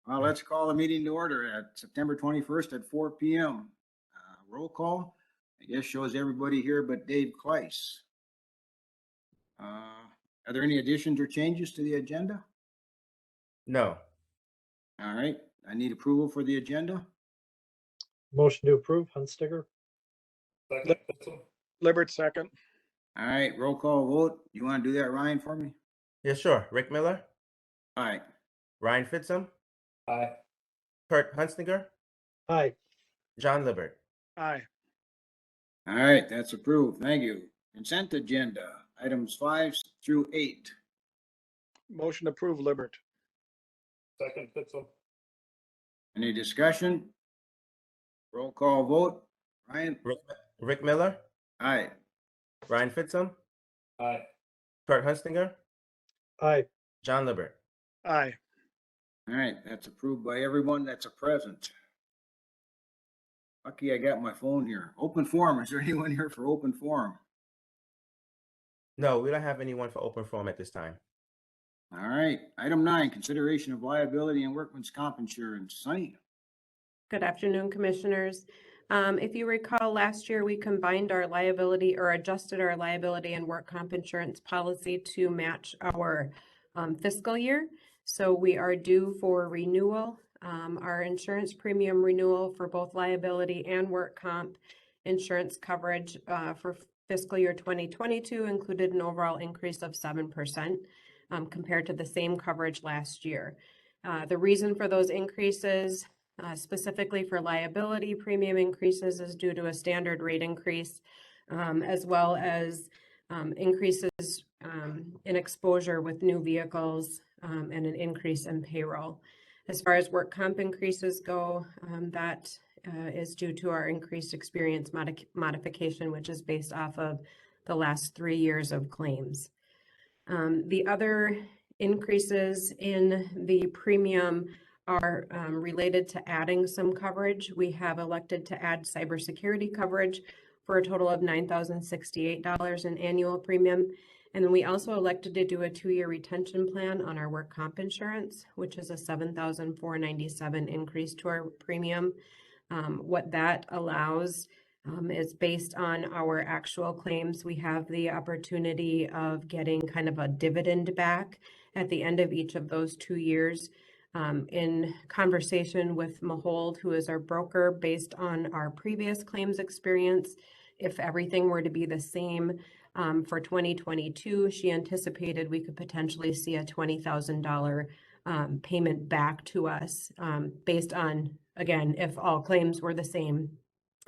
Well, let's call the meeting to order at September 21st at 4 p.m. Roll call, I guess shows everybody here but Dave Kleiss. Are there any additions or changes to the agenda? No. All right, I need approval for the agenda. Motion to approve, Hunsticker. Second. Libbert, second. All right, roll call vote. You want to do that, Ryan, for me? Yeah, sure. Rick Miller, Aye. Ryan Fitzum, Aye. Kurt Hunstinger, Aye. John Libbert. Aye. All right, that's approved. Thank you. Consent agenda, items 5 through 8. Motion approved, Libbert. Second, Fitzum. Any discussion? Roll call vote. Ryan? Rick Miller, Aye. Ryan Fitzum, Aye. Kurt Hunstinger, Aye. John Libbert. Aye. All right, that's approved by everyone that's a present. Lucky I got my phone here. Open forum, is there anyone here for open forum? No, we don't have anyone for open forum at this time. All right, item 9, consideration of liability and workman's comp insurance. Sunny? Good afternoon, Commissioners. If you recall, last year we combined our liability or adjusted our liability and work comp insurance policy to match our fiscal year. So we are due for renewal. Our insurance premium renewal for both liability and work comp insurance coverage for fiscal year 2022 included an overall increase of 7% compared to the same coverage last year. The reason for those increases, specifically for liability premium increases, is due to a standard rate increase, as well as increases in exposure with new vehicles and an increase in payroll. As far as work comp increases go, that is due to our increased experience modification, which is based off of the last 3 years of claims. The other increases in the premium are related to adding some coverage. We have elected to add cybersecurity coverage for a total of $9,068 in annual premium. And then we also elected to do a 2-year retention plan on our work comp insurance, which is a $7,497 increase to our premium. What that allows is based on our actual claims. We have the opportunity of getting kind of a dividend back at the end of each of those 2 years. In conversation with Mahold, who is our broker, based on our previous claims experience, if everything were to be the same for 2022, she anticipated we could potentially see a $20,000 payment back to us based on, again, if all claims were the same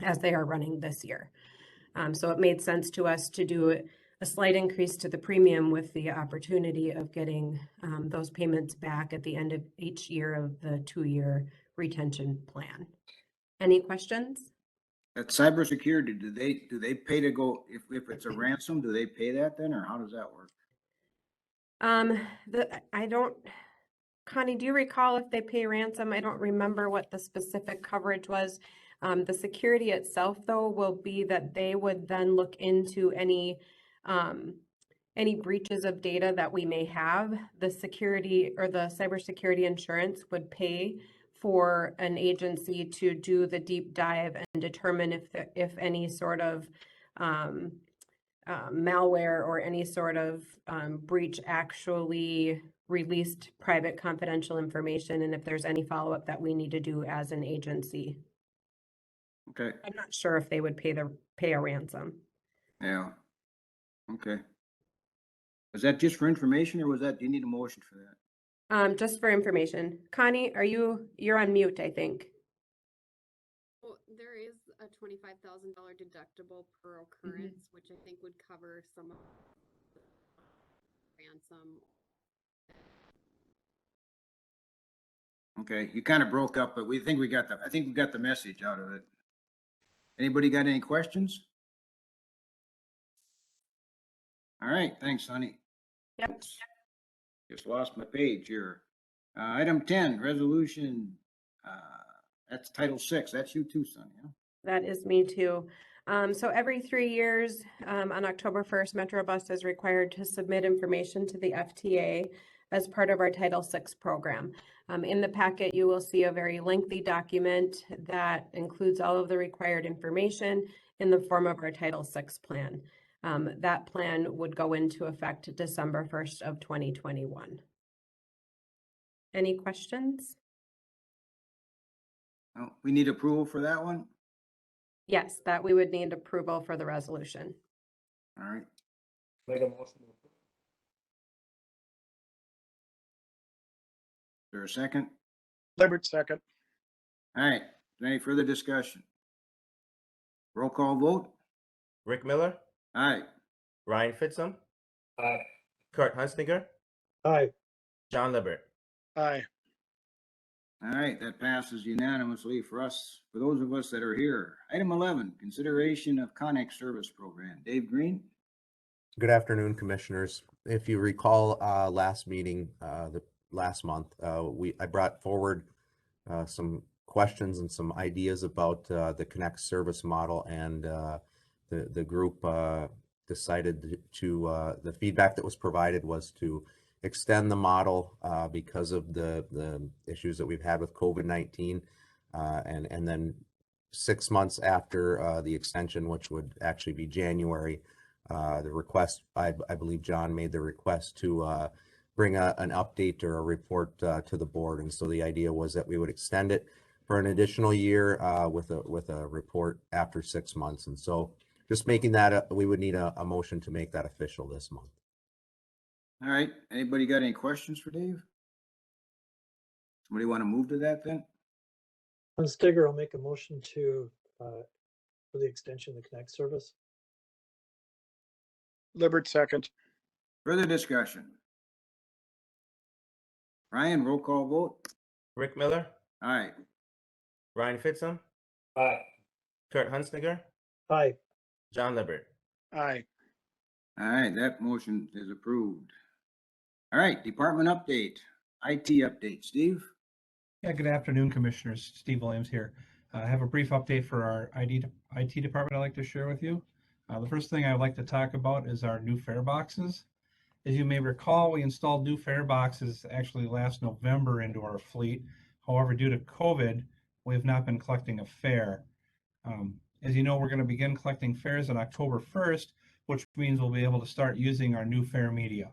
as they are running this year. So it made sense to us to do a slight increase to the premium with the opportunity of getting those payments back at the end of each year of the 2-year retention plan. Any questions? That cybersecurity, do they pay to go, if it's a ransom, do they pay that then, or how does that work? Connie, do you recall if they pay ransom? I don't remember what the specific coverage was. The security itself, though, will be that they would then look into any breaches of data that we may have. The security or the cybersecurity insurance would pay for an agency to do the deep dive and determine if any sort of malware or any sort of breach actually released private confidential information, and if there's any follow-up that we need to do as an agency. Okay. I'm not sure if they would pay a ransom. Yeah. Okay. Is that just for information, or do you need a motion for that? Just for information. Connie, you're on mute, I think. Well, there is a $25,000 deductible per occurrence, which I think would cover some of the ransom. Okay, you kind of broke up, but I think we got the message out of it. Anybody got any questions? All right, thanks, honey. Yep. Just lost my page here. Item 10, resolution, that's Title 6. That's you too, Sonny. Yeah? That is me too. So every 3 years, on October 1st, Metrobus is required to submit information to the FTA as part of our Title VI program. In the packet, you will see a very lengthy document that includes all of the required information in the form of our Title VI plan. That plan would go into effect December 1st of 2021. Any questions? Oh, we need approval for that one? Yes, that we would need approval for the resolution. All right. Make a motion to approve. Is there a second? Libbert second. All right. Is there any further discussion? Roll call vote? Rick Miller, Aye. Ryan Fitzum, Aye. Kurt Hunstinger, Aye. John Libbert. Aye. All right, that passes unanimously for us, for those of us that are here. Item 11, consideration of Connect Service Program. Dave Green? Good afternoon, Commissioners. If you recall, last meeting, last month, I brought forward some questions and some ideas about the Connect service model, and the group decided to, the feedback that was provided was to extend the model because of the issues that we've had with COVID-19, and then 6 months after the extension, which would actually be January, the request, I believe John made the request to bring an update or a report to the board. And so the idea was that we would extend it for an additional year with a report after 6 months. And so just making that, we would need a motion to make that official this month. All right, anybody got any questions for Dave? Somebody want to move to that then? Hunstiger will make a motion to, for the extension of the Connect service. Libbert second. Further discussion? Ryan, roll call vote? Rick Miller, Aye. Ryan Fitzum, Aye. Kurt Hunstinger, Aye. John Libbert. Aye. All right, that motion is approved. All right, department update, IT update, Steve? Yeah, good afternoon, Commissioners. Steve Williams here. I have a brief update for our IT department I'd like to share with you. The first thing I'd like to talk about is our new fare boxes. As you may recall, we installed new fare boxes actually last November into our fleet. However, due to COVID, we have not been collecting a fare. As you know, we're going to begin collecting fares on October 1st, which means we'll be able to start using our new fare media.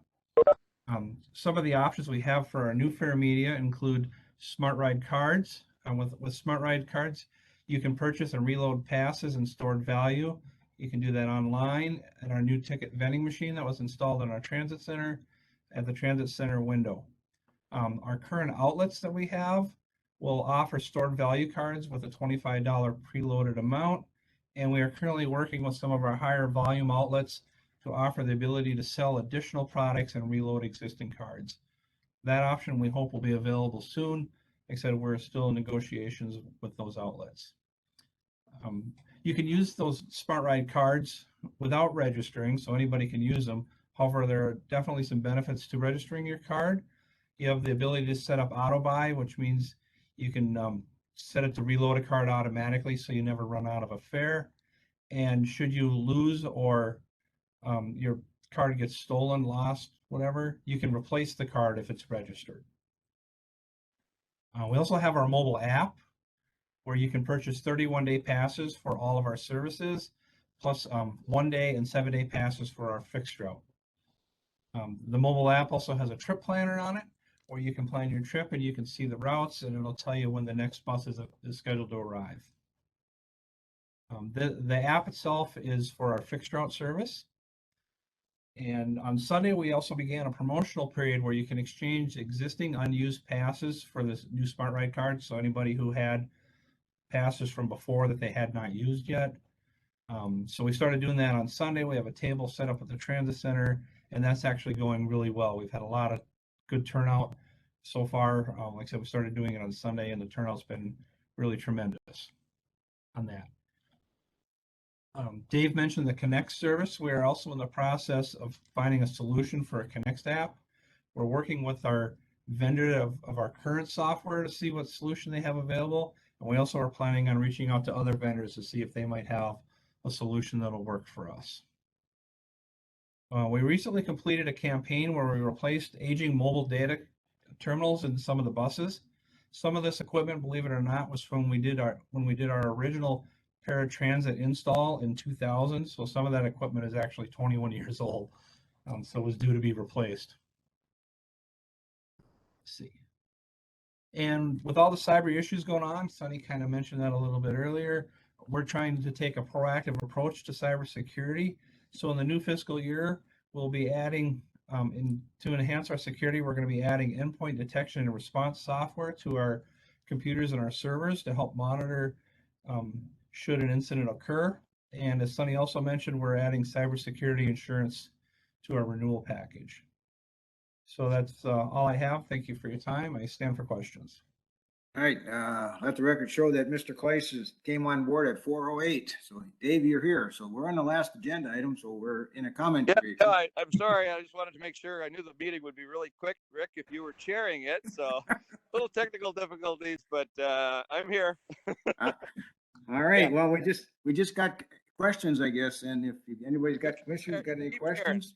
Some of the options we have for our new fare media include Smart Ride cards. With Smart Ride cards, you can purchase and reload passes and stored value. You can do that online at our new ticket vending machine that was installed in our transit center at the transit center window. Our current outlets that we have will offer stored value cards with a $25 preloaded amount. And we are currently working with some of our higher volume outlets to offer the ability to sell additional products and reload existing cards. That option we hope will be available soon, except we're still in negotiations with those outlets. You can use those Smart Ride cards without registering, so anybody can use them. However, there are definitely some benefits to registering your card. You have the ability to set up auto buy, which means you can set it to reload a card automatically so you never run out of a fare. And should you lose or your card gets stolen, lost, whatever, you can replace the card if it's registered. We also have our mobile app where you can purchase 31-day passes for all of our services, plus 1-day and 7-day passes for our fixed route. The mobile app also has a trip planner on it where you can plan your trip and you can see the routes, and it'll tell you when the next bus is scheduled to arrive. The app itself is for our fixed route service. And on Sunday, we also began a promotional period where you can exchange existing unused passes for this new Smart Ride card. So anybody who had passes from before that they had not used yet. So we started doing that on Sunday. We have a table set up at the transit center, and that's actually going really well. We've had a lot of good turnout so far. Like I said, we started doing it on Sunday, and the turnout's been really tremendous on that. Dave mentioned the Connect service. We are also in the process of finding a solution for a Connect app. We're working with our vendor of our current software to see what solution they have available. And we also are planning on reaching out to other vendors to see if they might have a solution that'll work for us. We recently completed a campaign where we replaced aging mobile data terminals in some of the buses. Some of this equipment, believe it or not, was from when we did our original paratransit install in 2000. So some of that equipment is actually 21 years old. So it was due to be replaced. Let's see. And with all the cyber issues going on, Sunny kind of mentioned that a little bit earlier, we're trying to take a proactive approach to cybersecurity. So in the new fiscal year, we'll be adding, to enhance our security, we're going to be adding endpoint detection and response software to our computers and our servers to help monitor should an incident occur. And as Sunny also mentioned, we're adding cybersecurity insurance to our renewal package. So that's all I have. Thank you for your time. I stand for questions. All right, let the record show that Mr. Kleiss came on board at 4:08. So Dave, you're here. So we're on the last agenda item, so we're in a comment period. I'm sorry. I just wanted to make sure. I knew the meeting would be really quick, Rick, if you were chairing it. So little technical difficulties, but I'm here. All right, Yeah. well, we just got questions, I guess, and if anybody's got, commissioners got any Keep sharing. questions?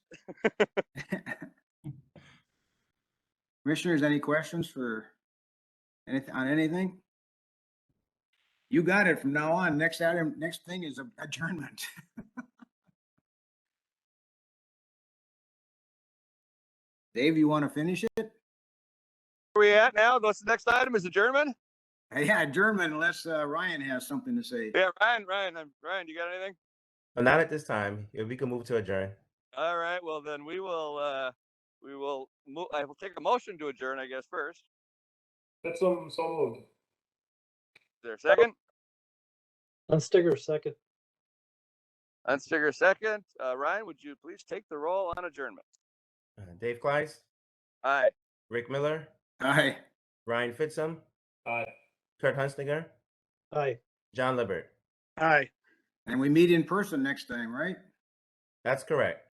Commissioners, any questions for anything, on anything? You got it from now on. Next item, next thing is adjournment. Dave, you want to finish it? Where are we at now? What's the next item? Is adjournment? Yeah, adjournment unless Ryan has something to say. Yeah, Ryan, you got anything? But not at this time. If we can move to adjourn. All right. Well, then we will move. I will take a motion to adjourn, I guess, first. That's so moved. Is there a second? Hunstiger, second. Unstiger, second. Ryan, would you please take the roll on adjournment? Dave Kleiss, Aye. Rick Miller, Aye. Ryan Fitzum, Aye. Kurt Hunstiger, Aye. John Libbert. Aye. And we meet in person next time, right? That's correct.